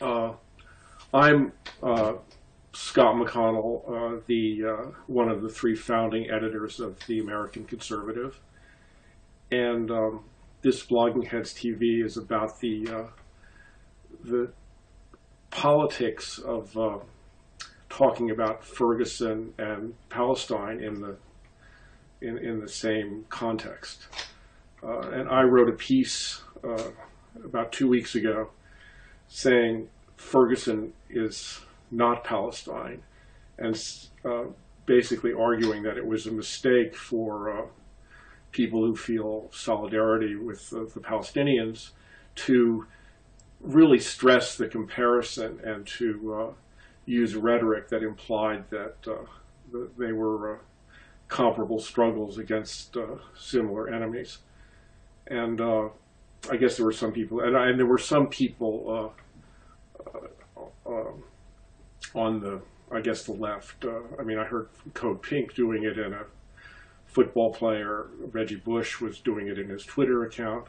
Uh, I'm Scott McConnell, one of the three founding editors of the American Conservative, and this Blogging Heads TV is about the politics of talking about Ferguson and Palestine in the same context. And I wrote a piece about 2 weeks ago saying Ferguson is not Palestine, and basically arguing that it was a mistake for people who feel solidarity with the Palestinians to really stress the comparison and to use rhetoric that implied that they were comparable struggles against similar enemies. And I guess there were some people, and there were some people on the, I guess, the left. I mean, I heard Code Pink doing it in a football player. Reggie Bush was doing it in his Twitter account.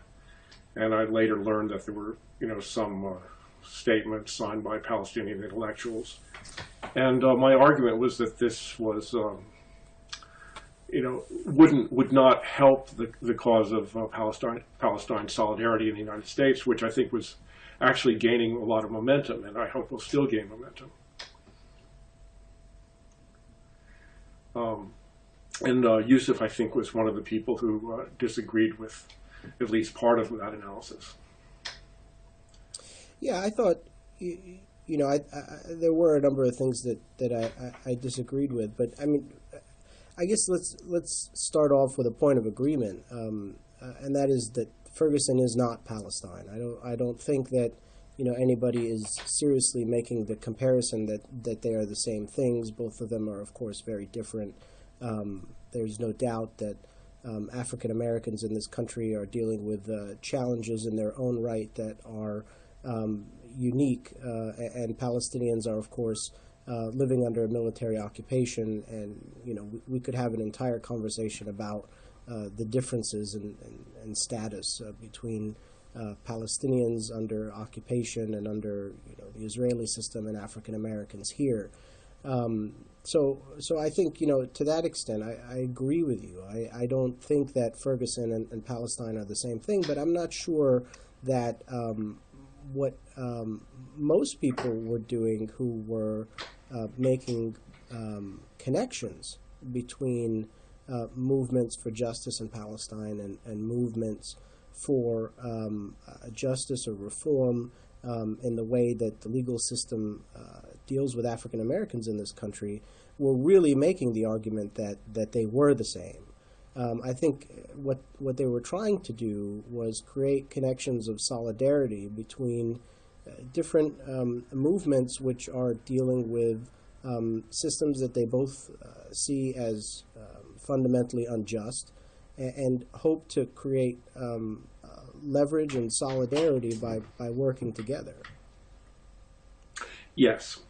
And I later learned that there were, some statements signed by Palestinian intellectuals. And my argument was that this was, would not help the cause of Palestine solidarity in the United States, which I think was actually gaining a lot of momentum, and I hope will still gain momentum. And Yousef, I think, was one of the people who disagreed with at least part of that analysis. Yeah, I thought, there were a number of things that I disagreed with, but I mean, I guess let's start off with a point of agreement, and that is that Ferguson is not Palestine. I don't think that anybody is seriously making the comparison that they are the same things. Both of them are, of course, very different. There's no doubt that African Americans in this country are dealing with challenges in their own right that are unique, and Palestinians are, of course, living under a military occupation, and we could have an entire conversation about the differences in status between Palestinians under occupation and under the Israeli system and African Americans here. So I think to that extent I agree with you. I don't think that Ferguson and Palestine are the same thing, but I'm not sure that what most people were doing who were making connections between movements for justice in Palestine and movements for justice or reform in the way that the legal system deals with African Americans in this country were really making the argument that they were the same. I think what they were trying to do was create connections of solidarity between different movements which are dealing with systems that they both see as fundamentally unjust, and hope to create leverage and solidarity by working together. Yes.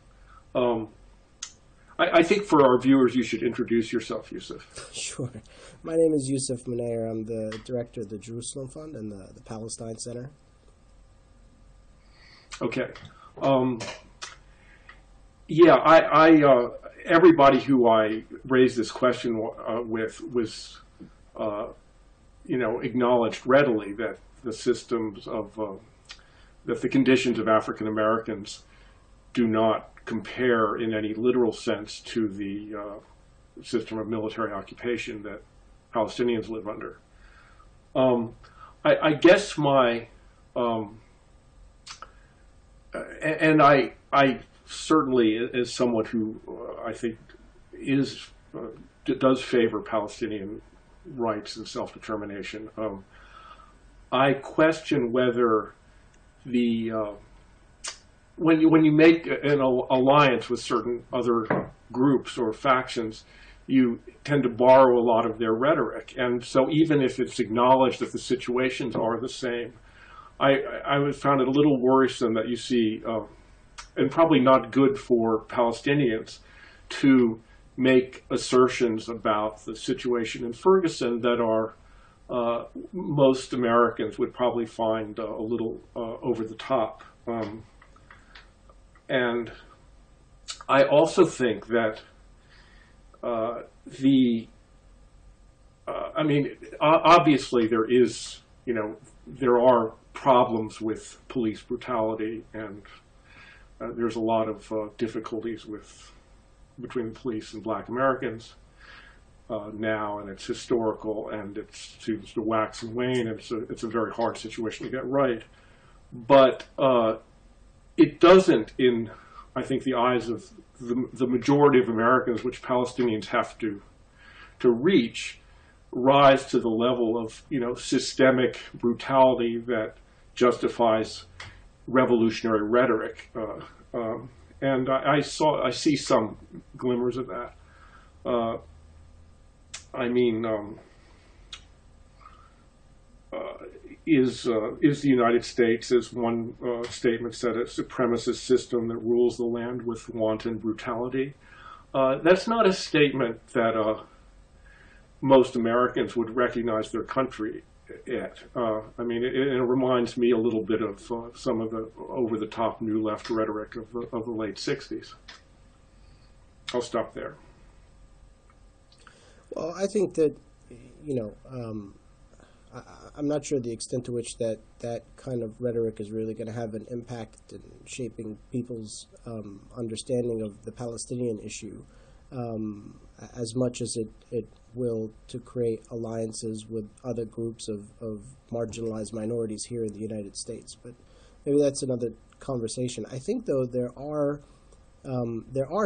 I think for our viewers, you should introduce yourself, Yousef. Sure. My name is Yousef Munayyer. I'm the director of the Jerusalem Fund and the Palestine Center. Okay. Everybody who I raised this question with was, acknowledged readily that the systems of, that the conditions of African Americans do not compare in any literal sense to the system of military occupation that Palestinians live under. I guess my, and I certainly, as someone who I think does favor Palestinian rights and self-determination, I question whether when you make an alliance with certain other groups or factions, you tend to borrow a lot of their rhetoric. And so even if it's acknowledged that the situations are the same, I found it a little worrisome that you see, and probably not good for Palestinians, to make assertions about the situation in Ferguson that are most Americans would probably find a little over the top. And I also think that obviously there are problems with police brutality, and there's a lot of difficulties between the police and Black Americans now, and it's historical, and it seems to wax and wane, and it's a very hard situation to get right. But it doesn't, in I think the eyes of the majority of Americans, which Palestinians have to reach, rise to the level of systemic brutality that justifies revolutionary rhetoric, and I see some glimmers of that. Is the United States, as one statement said, a supremacist system that rules the land with wanton brutality? That's not a statement that most Americans would recognize their country at. It reminds me a little bit of some of the over-the-top new left rhetoric of the late 60s. I'll stop there. Well, I think that, I'm not sure the extent to which that kind of rhetoric is really going to have an impact in shaping people's understanding of the Palestinian issue, as much as it will to create alliances with other groups of marginalized minorities here in the United States. But maybe that's another conversation. I think, though, there are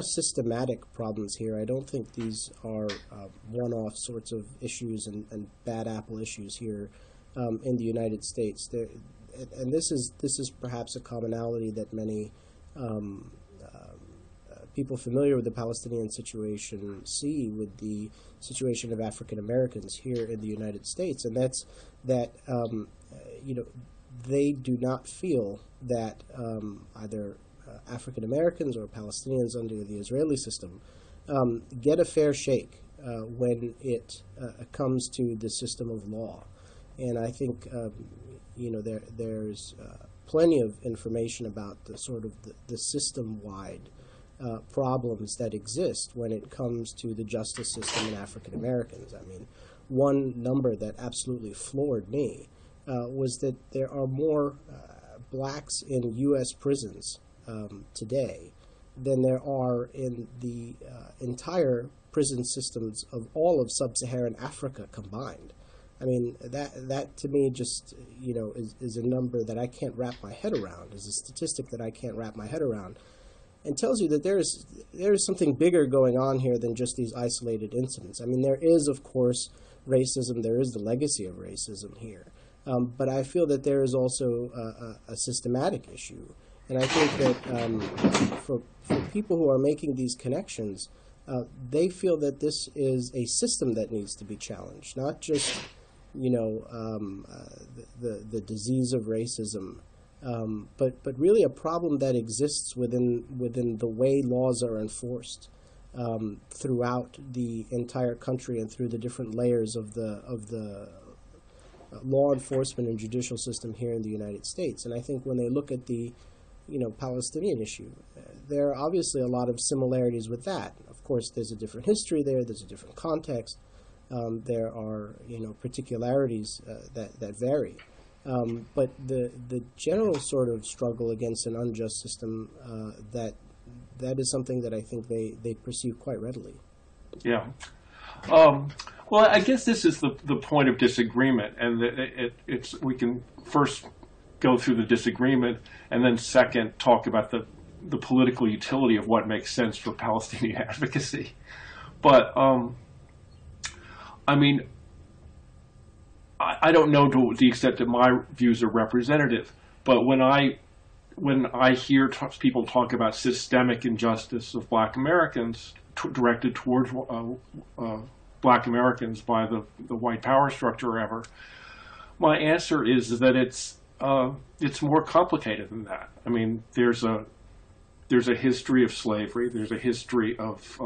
systematic problems here. I don't think these are one-off sorts of issues and bad apple issues here in the United States. And this is perhaps a commonality that many people familiar with the Palestinian situation see with the situation of African Americans here in the United States, and that's that they do not feel that either African Americans or Palestinians under the Israeli system get a fair shake when it comes to the system of law. And I think there's plenty of information about the sort of the system-wide problems that exist when it comes to the justice system in African Americans. I mean, one number that absolutely floored me was that there are more blacks in U.S. prisons today than there are in the entire prison systems of all of sub-Saharan Africa combined. I mean, that to me just is a number that I can't wrap my head around, is a statistic that I can't wrap my head around, and tells you that there is something bigger going on here than just these isolated incidents. I mean, there is, of course, racism. There is the legacy of racism here, but I feel that there is also a systematic issue. And I think that for people who are making these connections, they feel that this is a system that needs to be challenged, not just the disease of racism, but really a problem that exists within the way laws are enforced throughout the entire country and through the different layers of the law enforcement and judicial system here in the United States. And I think when they look at the Palestinian issue, there are obviously a lot of similarities with that. Of course, there's a different history there. There's a different context. There are, particularities that vary. But the general sort of struggle against an unjust system, that is something that I think they perceive quite readily. Yeah. Well, I guess this is the point of disagreement, and we can first go through the disagreement, and then second talk about the political utility of what makes sense for Palestinian advocacy. But I don't know to the extent that my views are representative, but when I hear people talk about systemic injustice of Black Americans directed towards Black Americans by the white power structure or ever, my answer is that it's more complicated than that. I mean, there's a history of slavery. There's a history of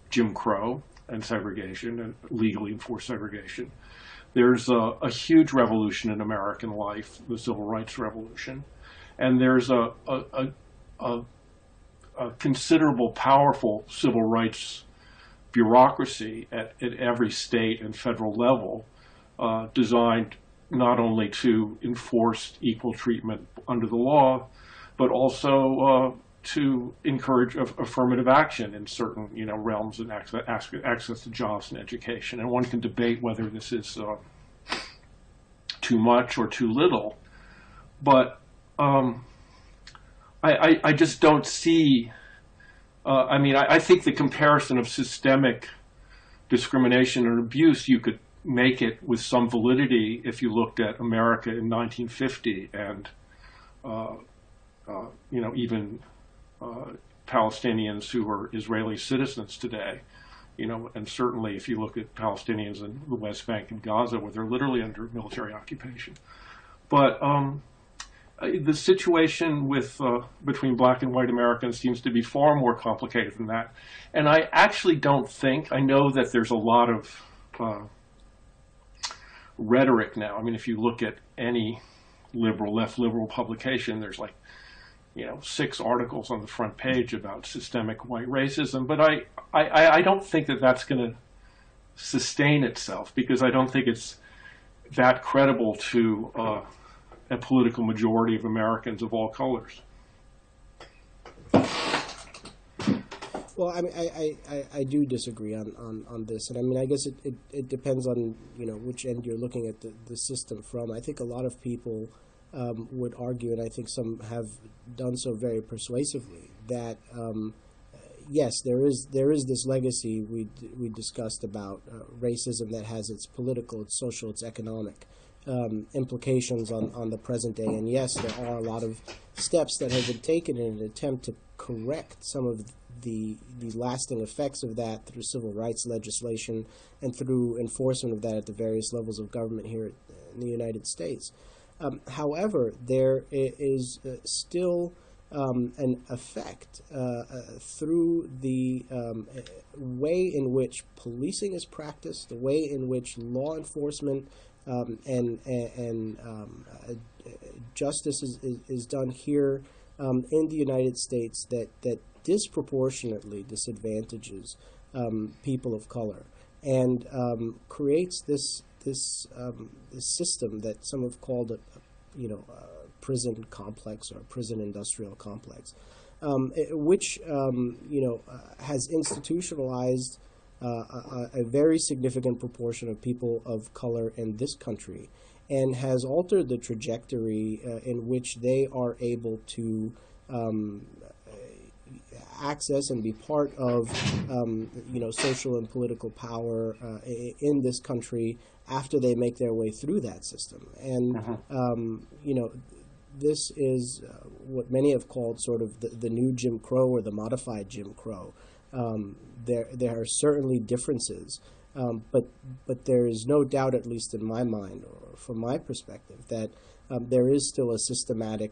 Jim Crow and segregation and legally enforced segregation. There's a huge revolution in American life, the Civil Rights Revolution, and there's a a considerable, powerful civil rights bureaucracy at every state and federal level, designed not only to enforce equal treatment under the law, but also to encourage affirmative action in certain, realms and access to jobs and education. And one can debate whether this is too much or too little, but I just don't see. I think the comparison of systemic discrimination and abuse, you could make it with some validity if you looked at America in 1950 and even Palestinians who are Israeli citizens today, and certainly if you look at Palestinians in the West Bank and Gaza, where they're literally under military occupation. But the situation between black and white Americans seems to be far more complicated than that. And I actually don't think, I know that there's a lot of rhetoric now. I mean, if you look at any left liberal publication, there's 6 articles on the front page about systemic white racism. But I don't think that that's going to sustain itself, because I don't think it's that credible to a political majority of Americans of all colors. Well, I do disagree on this, and I guess it depends on which end you're looking at the system from. I think a lot of people would argue, and I think some have done so very persuasively, that yes, there is this legacy we discussed about racism that has its political, its social, its economic implications on the present day. And yes, there are a lot of steps that have been taken in an attempt to correct some of the lasting effects of that through civil rights legislation and through enforcement of that at the various levels of government here in the United States. However, there is still an effect through the way in which policing is practiced, the way in which law enforcement and justice is done here in the United States that disproportionately disadvantages people of color, and creates this system that some have called a prison complex or a prison industrial complex, which has institutionalized a very significant proportion of people of color in this country, and has altered the trajectory in which they are able to access and be part of social and political power in this country after they make their way through that system. And this is what many have called sort of the new Jim Crow, or the modified Jim Crow. There are certainly differences, but there is no doubt, at least in my mind or from my perspective, that there is still a systematic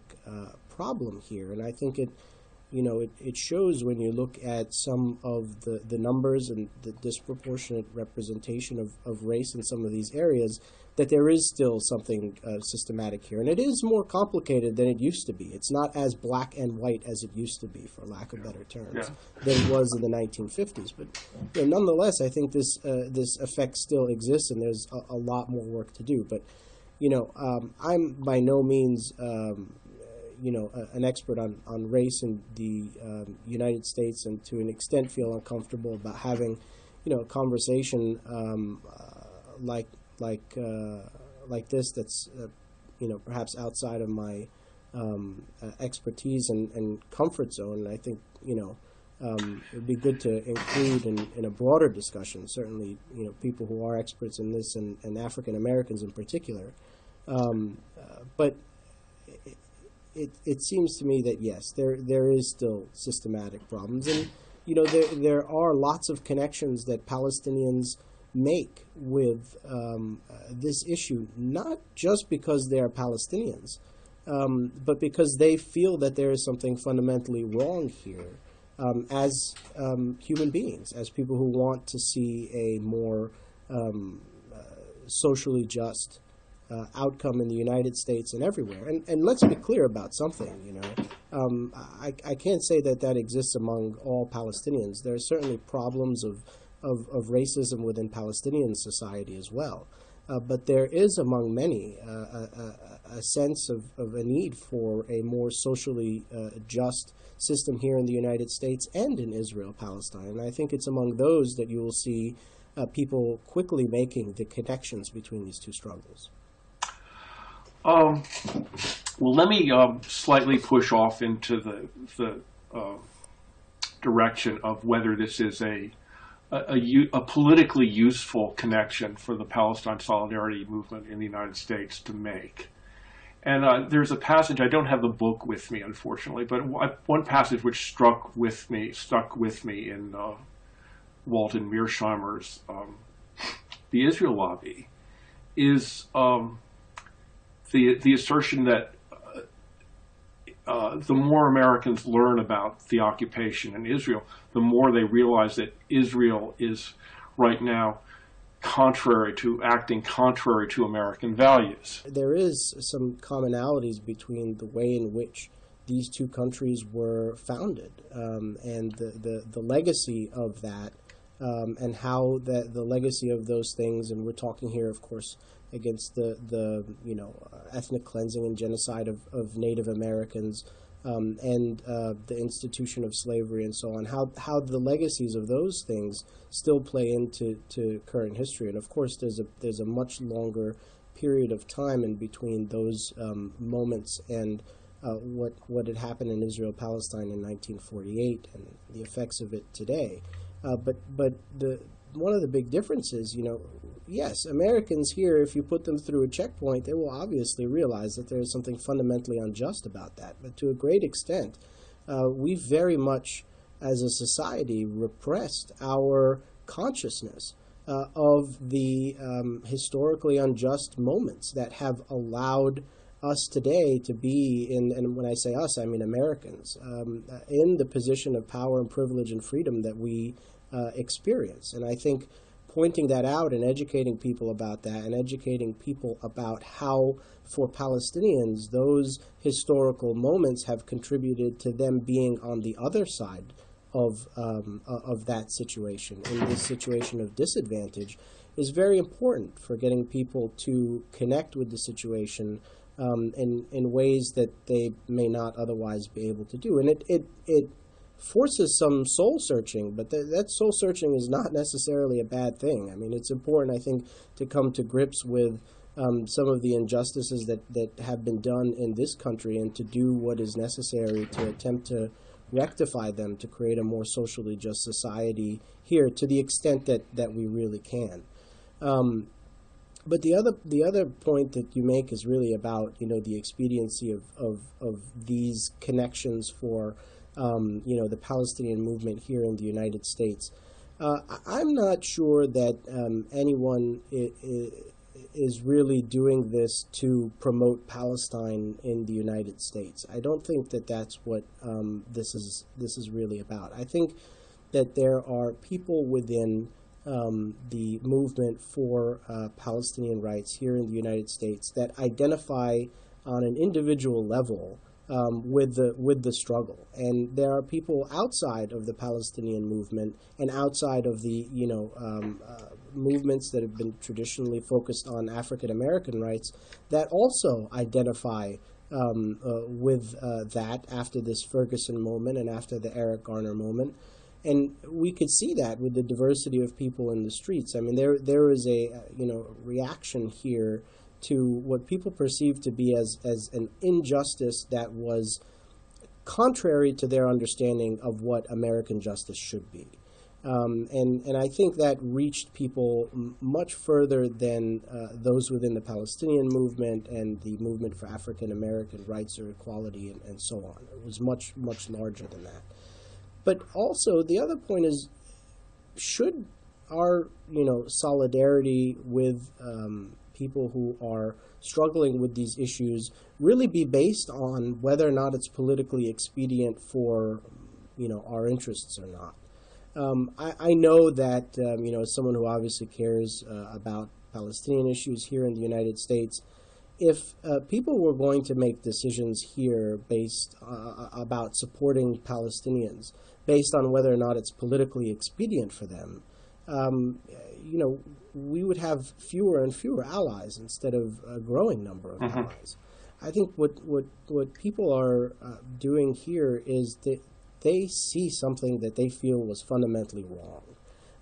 problem here. And I think it shows when you look at some of the numbers and the disproportionate representation of race in some of these areas, that there is still something systematic here. And it is more complicated than it used to be. It's not as black and white as it used to be, for lack of better terms, than it was in the 1950s. But nonetheless, I think this effect still exists, and there's a lot more work to do. But I'm by no means an expert on race in the United States, and to an extent feel uncomfortable about having a conversation like this that's perhaps outside of my expertise and comfort zone. And I think it would be good to include in a broader discussion, certainly people who are experts in this, and African Americans in particular. But it seems to me that yes, there is still systematic problems, and there are lots of connections that Palestinians make with this issue, not just because they are Palestinians, but because they feel that there is something fundamentally wrong here as human beings, as people who want to see a more socially just outcome in the United States and everywhere. And let's be clear about something, I can't say that that exists among all Palestinians. There are certainly problems of racism within Palestinian society as well. But there is among many a sense of a need for a more socially just system here in the United States and in Israel, Palestine. And I think it's among those that you will see people quickly making the connections between these two struggles. Well, let me slightly push off into the direction of whether this is a politically useful connection for the Palestine solidarity movement in the United States to make. And there's a passage, I don't have the book with me, unfortunately, but one passage which stuck with me in Walton Mearsheimer's The Israel Lobby is the assertion that the more Americans learn about the occupation in Israel, the more they realize that Israel is right now acting contrary to American values. There is some commonalities between the way in which these two countries were founded and the legacy of that and how the legacy of those things, and we're talking here, of course, against the ethnic cleansing and genocide of Native Americans and the institution of slavery and so on, how the legacies of those things still play into current history. And of course, there's a much longer period of time in between those moments and what had happened in Israel-Palestine in 1948 and the effects of it today. But one of the big differences, yes, Americans here, if you put them through a checkpoint, they will obviously realize that there is something fundamentally unjust about that. But to a great extent, we very much, as a society, repressed our consciousness of the historically unjust moments that have allowed us today to be in, and when I say us, I mean Americans, in the position of power and privilege and freedom that we experience. And I think pointing that out and educating people about that and educating people about how, for Palestinians, those historical moments have contributed to them being on the other side of that situation, in this situation of disadvantage, is very important for getting people to connect with the situation in ways that they may not otherwise be able to do. And it forces some soul searching, but that soul searching is not necessarily a bad thing. I mean, it's important, I think, to come to grips with some of the injustices that have been done in this country and to do what is necessary to attempt to rectify them, to create a more socially just society here to the extent that we really can. But the other point that you make is really about the expediency of these connections for the Palestinian movement here in the United States. I'm not sure that anyone is really doing this to promote Palestine in the United States. I don't think that that's what this is really about. I think that there are people within the movement for Palestinian rights here in the United States that identify on an individual level with the struggle, and there are people outside of the Palestinian movement and outside of the movements that have been traditionally focused on African American rights that also identify with that after this Ferguson moment and after the Eric Garner moment. And we could see that with the diversity of people in the streets. I mean, there is a reaction here to what people perceive to be as an injustice that was contrary to their understanding of what American justice should be. And I think that reached people much further than those within the Palestinian movement and the movement for African American rights or equality and so on. It was much, much larger than that. But also, the other point is, should our solidarity with people who are struggling with these issues really be based on whether or not it's politically expedient for our interests or not? I know that as someone who obviously cares about Palestinian issues here in the United States, if people were going to make decisions here based about supporting Palestinians, based on whether or not it's politically expedient for them, we would have fewer and fewer allies instead of a growing number of allies. I think what people are doing here is that they see something that they feel was fundamentally wrong,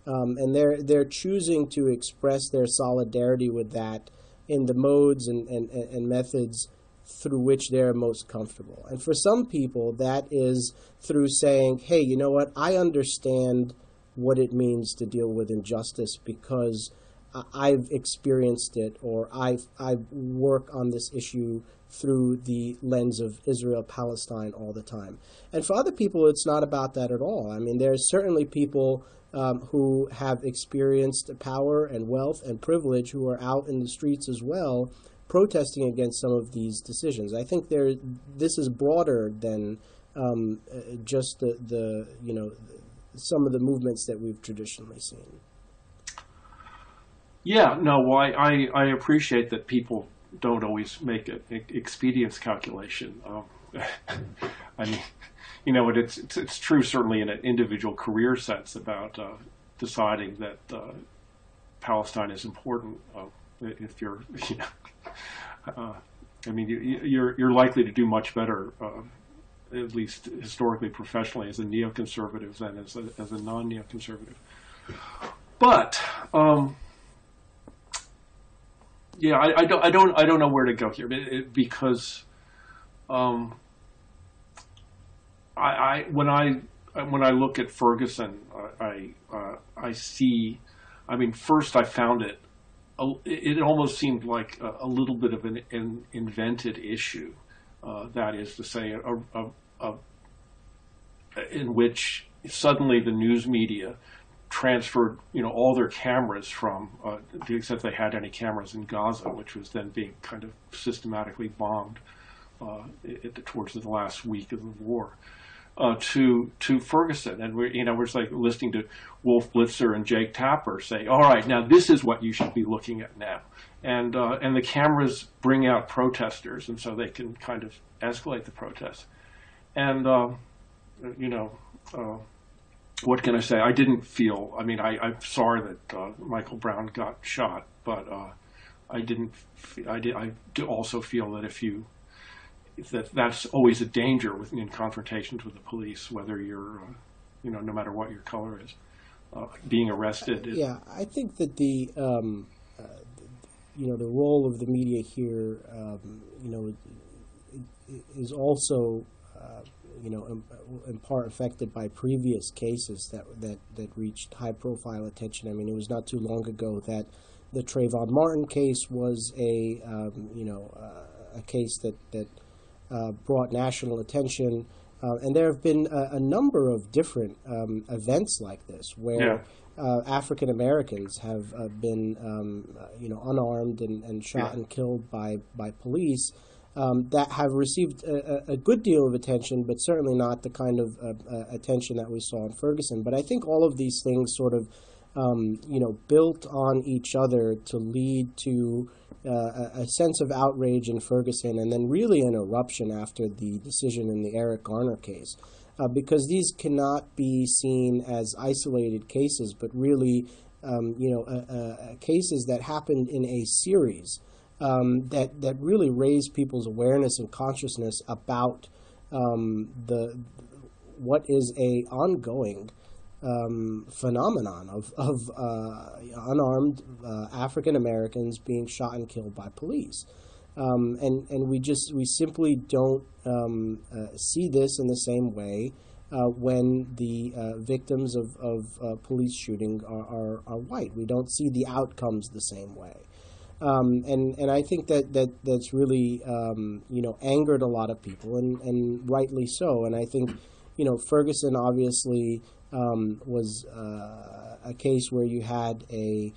and they're choosing to express their solidarity with that in the modes and methods through which they're most comfortable. And for some people, that is through saying, hey, you know what, I understand what it means to deal with injustice because I've experienced it, or I work on this issue through the lens of Israel-Palestine all the time. And for other people, it's not about that at all. I mean, there's certainly people who have experienced power and wealth and privilege who are out in the streets as well, protesting against some of these decisions. I think this is broader than just the some of the movements that we've traditionally seen. Yeah, no, well, I appreciate that people don't always make an expedience calculation. I mean, it's true certainly in an individual career sense about deciding that Palestine is important. If you're, you're likely to do much better, at least historically, professionally, as a neoconservative than as a non-neoconservative. But yeah, I don't know where to go here because when I look at Ferguson, I see. I mean, first I found it. It almost seemed like a little bit of an invented issue. That is to say, in which suddenly the news media transferred, all their cameras from, to the extent they had any cameras in Gaza, which was then being kind of systematically bombed towards the last week of the war, to Ferguson, and we're just like listening to Wolf Blitzer and Jake Tapper say, "All right, now this is what you should be looking at now," and the cameras bring out protesters, and so they can kind of escalate the protests, and what can I say? I didn't feel. I mean, I'm sorry that Michael Brown got shot, but I didn't. I do also feel that that's always a danger in confrontations with the police, whether you're, no matter what your color is, being arrested. Yeah, I think that the role of the media here, is also. In part affected by previous cases that reached high-profile attention. I mean, it was not too long ago that the Trayvon Martin case was a case that brought national attention, and there have been a number of different events like this where African Americans have been unarmed and shot and killed by police. That have received a good deal of attention, but certainly not the kind of attention that we saw in Ferguson. But I think all of these things sort of, built on each other to lead to a sense of outrage in Ferguson, and then really an eruption after the decision in the Eric Garner case, because these cannot be seen as isolated cases, but really, cases that happened in a series. That really raise people's awareness and consciousness about what is a ongoing phenomenon of unarmed African Americans being shot and killed by police, and we simply don't see this in the same way when the victims of police shooting are white. We don't see the outcomes the same way. And I think that's really angered a lot of people, and rightly so. And I think Ferguson obviously was a case where you had a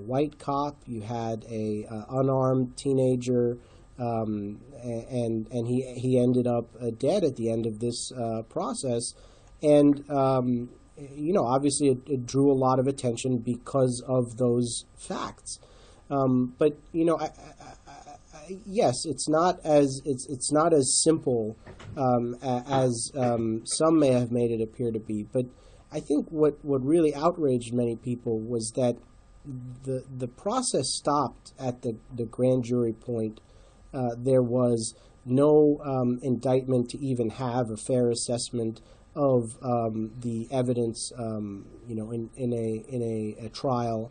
white cop, you had a unarmed teenager, and he ended up dead at the end of this process, and obviously it drew a lot of attention because of those facts. But yes, it's not as simple as some may have made it appear to be. But I think what really outraged many people was that the process stopped at the grand jury point. There was no indictment to even have a fair assessment of the evidence, in a trial.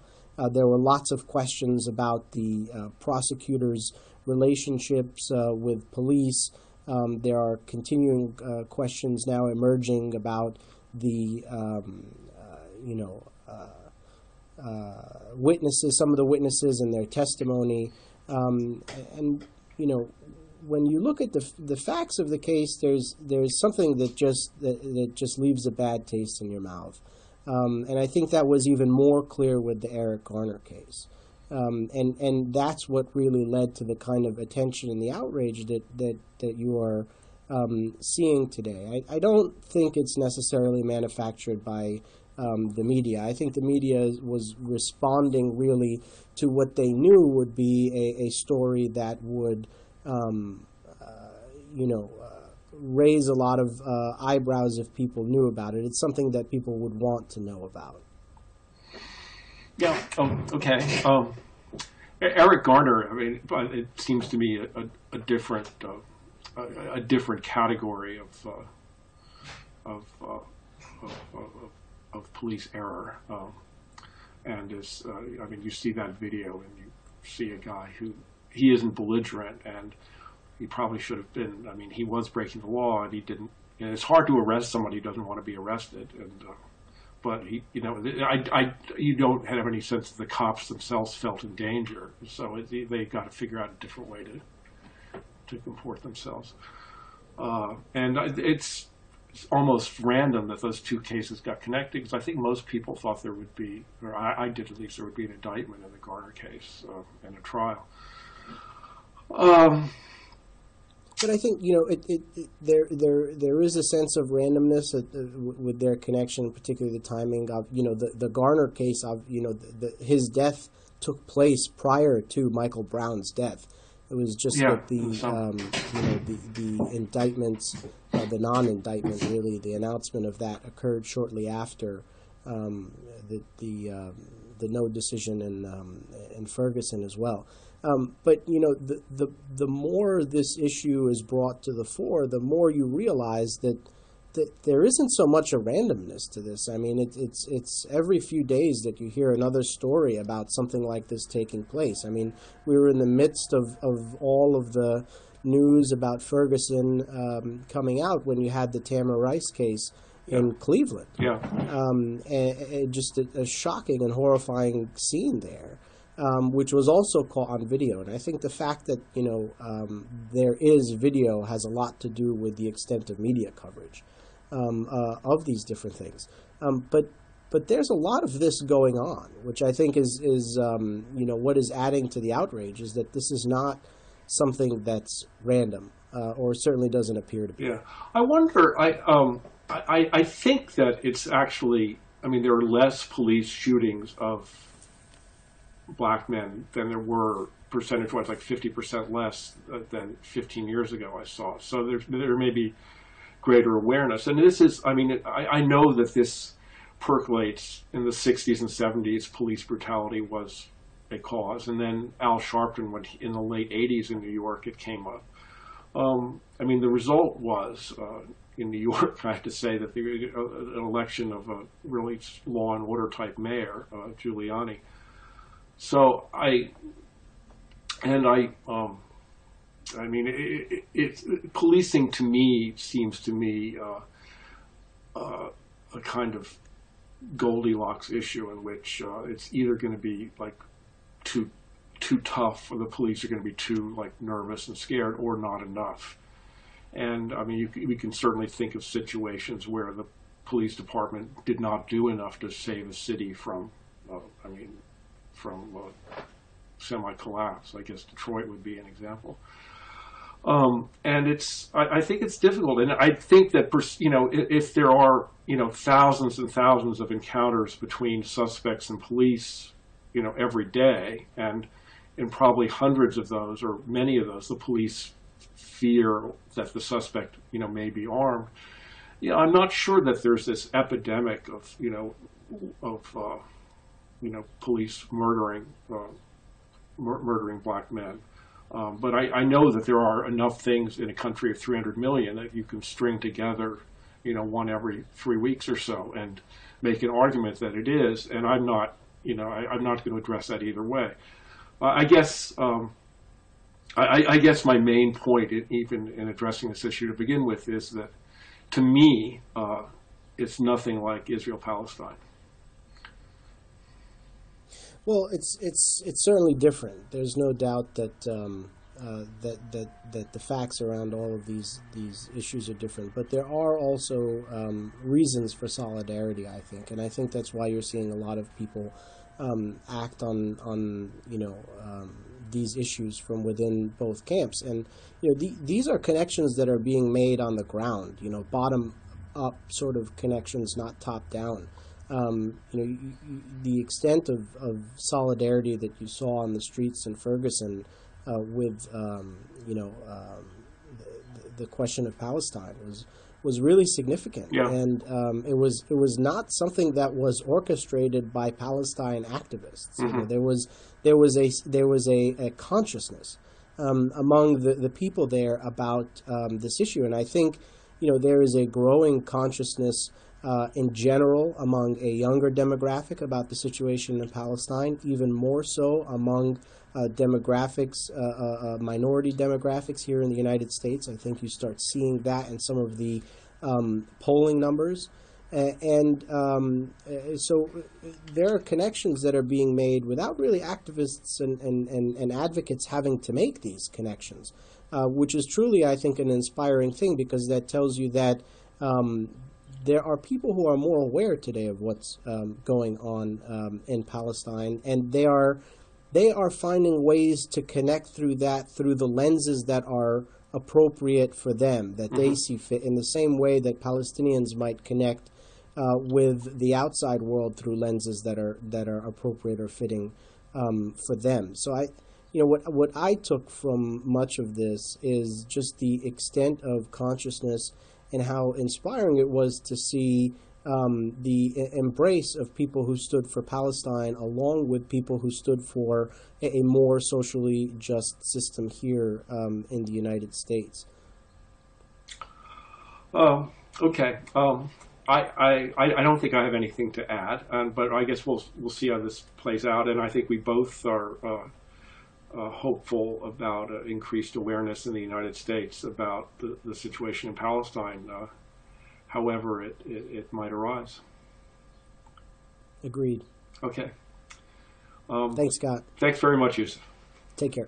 There were lots of questions about the prosecutors' relationships with police. There are continuing questions now emerging about the witnesses, some of the witnesses and their testimony, and when you look at the facts of the case, there's something that just leaves a bad taste in your mouth, and I think that was even more clear with the Eric Garner case, and that's what really led to the kind of attention and the outrage that you are seeing today. I don't think it's necessarily manufactured by the media. I think the media was responding really to what they knew would be a story that would raise a lot of eyebrows if people knew about it. It's something that people would want to know about. Yeah. Okay. Eric Garner. I mean, it seems to me a different category of police error. And is you see that video and you see a guy who he isn't belligerent, and he probably should have been. I mean, he was breaking the law, and he didn't. And it's hard to arrest somebody who doesn't want to be arrested. And but he, you don't have any sense that the cops themselves felt in danger. So they got to figure out a different way to comport themselves. And it's almost random that those two cases got connected, because I think most people thought there would be, or I did at least, there would be an indictment in the Garner case and a trial. But I think there is a sense of randomness with their connection, particularly the timing of the Garner case of his death took place prior to Michael Brown's death. It was just that the indictments, the non-indictment really, the announcement of that occurred shortly after the no decision in Ferguson as well. But the more this issue is brought to the fore, the more you realize that there isn't so much a randomness to this. I mean, it's every few days that you hear another story about something like this taking place. I mean, we were in the midst of all of the news about Ferguson coming out when you had the Tamir Rice case in Cleveland. Yeah. And just a shocking and horrifying scene there. Which was also caught on video. And I think the fact that, there is video has a lot to do with the extent of media coverage of these different things. But there's a lot of this going on, which I think is what is adding to the outrage, is that this is not something that's random, or certainly doesn't appear to be. Yeah. I wonder, I think that it's actually, there are less police shootings of black men than there were percentage-wise, like 50% less than 15 years ago I saw. So there may be greater awareness. And this is, I know that this percolates in the 60s and 70s. Police brutality was a cause. And then Al Sharpton, in the late 80s in New York, it came up. The result was, in New York, I have to say, that an election of a really law and order type mayor, Giuliani. So policing to me seems to me a kind of Goldilocks issue in which it's either going to be like too tough, or the police are going to be too nervous and scared, or not enough. And we can certainly think of situations where the police department did not do enough to save a city from semi-collapse. I guess Detroit would be an example. And I think it's difficult. And I think that, if there are, thousands and thousands of encounters between suspects and police, every day, and in probably hundreds of those, or many of those, the police fear that the suspect, may be armed. I'm not sure that there's this epidemic of, police murdering black men. But I know that there are enough things in a country of 300 million that you can string together, one every 3 weeks or so, and make an argument that it is. And I'm not, I'm not going to address that either way. I guess my main point, even in addressing this issue to begin with, is that to me, it's nothing like Israel-Palestine. Well, it's certainly different. There's no doubt that that the facts around all of these issues are different. But there are also reasons for solidarity, I think, and I think that's why you're seeing a lot of people act on these issues from within both camps. And these are connections that are being made on the ground. Bottom up sort of connections, not top down. The extent of solidarity that you saw on the streets in Ferguson with the question of Palestine was really significant. Yeah. And it was not something that was orchestrated by Palestine activists. Mm-hmm. There was a consciousness among the people there about this issue, and I think there is a growing consciousness in general among a younger demographic about the situation in Palestine, even more so among minority demographics here in the United States. I think you start seeing that in some of the polling numbers. So there are connections that are being made without really activists and advocates having to make these connections, which is truly, I think, an inspiring thing, because that tells you that there are people who are more aware today of what's going on in Palestine, and they are finding ways to connect through the lenses that are appropriate for them, that they see fit, in the same way that Palestinians might connect with the outside world through lenses that are appropriate or fitting for them. So what I took from much of this is just the extent of consciousness and how inspiring it was to see the embrace of people who stood for Palestine, along with people who stood for a more socially just system here in the United States. Okay. I don't think I have anything to add, but I guess we'll see how this plays out, and I think we both are hopeful about increased awareness in the United States about the situation in Palestine, however it might arise. Agreed. Okay. Thanks, Scott. Thanks very much, Yousef. Take care.